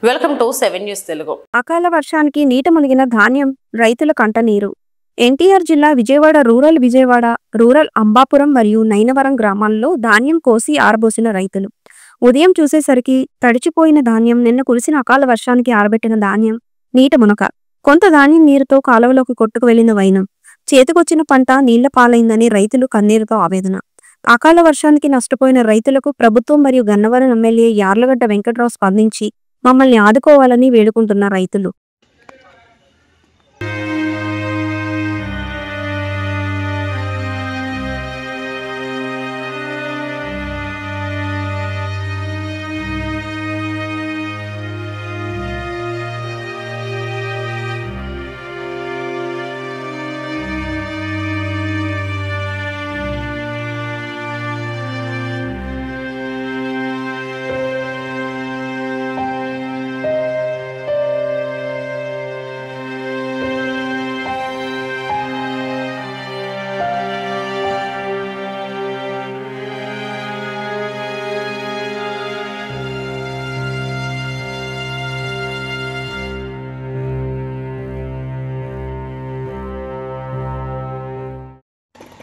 Welcome to 7 news Telugu. అకాల వర్షానికి నీట మునిగిన ధాన్యం రైతుల కంటనీరు. ఎన్టీఆర్ జిల్లా విజయవాడ రూరల్ అంబాపురం మరియు నైనవరం గ్రామాల్లో ధాన్యం కోసి ఆరబోసిన రైతులు ఉదయం చూసేసరికి తడిచిపోయిన ధాన్యం, నిన్న కురిసిన అకాల వర్షానికి ఆరబెట్టిన ధాన్యం నీట మునక. కొంత ధాన్యం నీరుతో కాలువలోకి కొట్టుకు వెళ్లిన వైనం. చేతికొచ్చిన పంట నీళ్ల పాలైందని రైతులు కన్నీరుతో ఆవేదన. అకాల వర్షానికి నష్టపోయిన రైతులకు ప్రభుత్వం మరియు గన్నవరం ఎమ్మెల్యే యార్లగడ్డ వెంకట్రావు స్పందించి మమ్మల్ని ఆదుకోవాలని వేడుకుంటున్న రైతులు.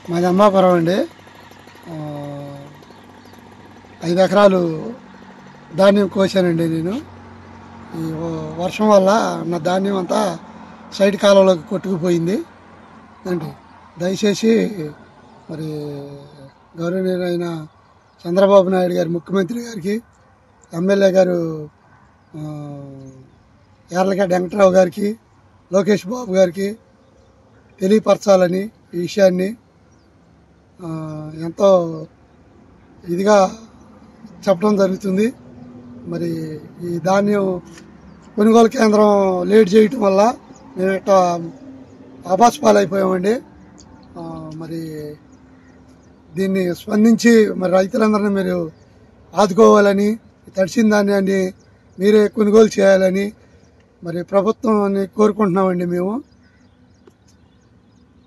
మాది అమ్మాపురం అండి. 5 ఎకరాలు ధాన్యం కోసానండి నేను. ఈ వర్షం వల్ల నా ధాన్యం అంతా సైడ్ కాలంలోకి కొట్టుకుపోయింది అండి. దయచేసి మరి గౌరవనీయులైన చంద్రబాబు నాయుడు గారి, ముఖ్యమంత్రి గారికి, ఎమ్మెల్యే గారు యార్లగడ్డ వెంకట్రావు గారికి, లోకేష్ బాబు గారికి తెలియపరచాలని ఈ విషయాన్ని ఎంతో ఇదిగా చెప్పడం జరుగుతుంది. మరి ఈ ధాన్యం కొనుగోలు కేంద్రం లేట్ చేయటం వల్ల మేము ఇట్లా ఆభాసపాలైపోయామండి. మరి దీన్ని స్పందించి మరి రైతులందరినీ మీరు ఆదుకోవాలని, తడిసిన ధాన్యాన్ని మీరే కొనుగోలు చేయాలని మరి ప్రభుత్వాన్ని కోరుకుంటున్నామండి మేము.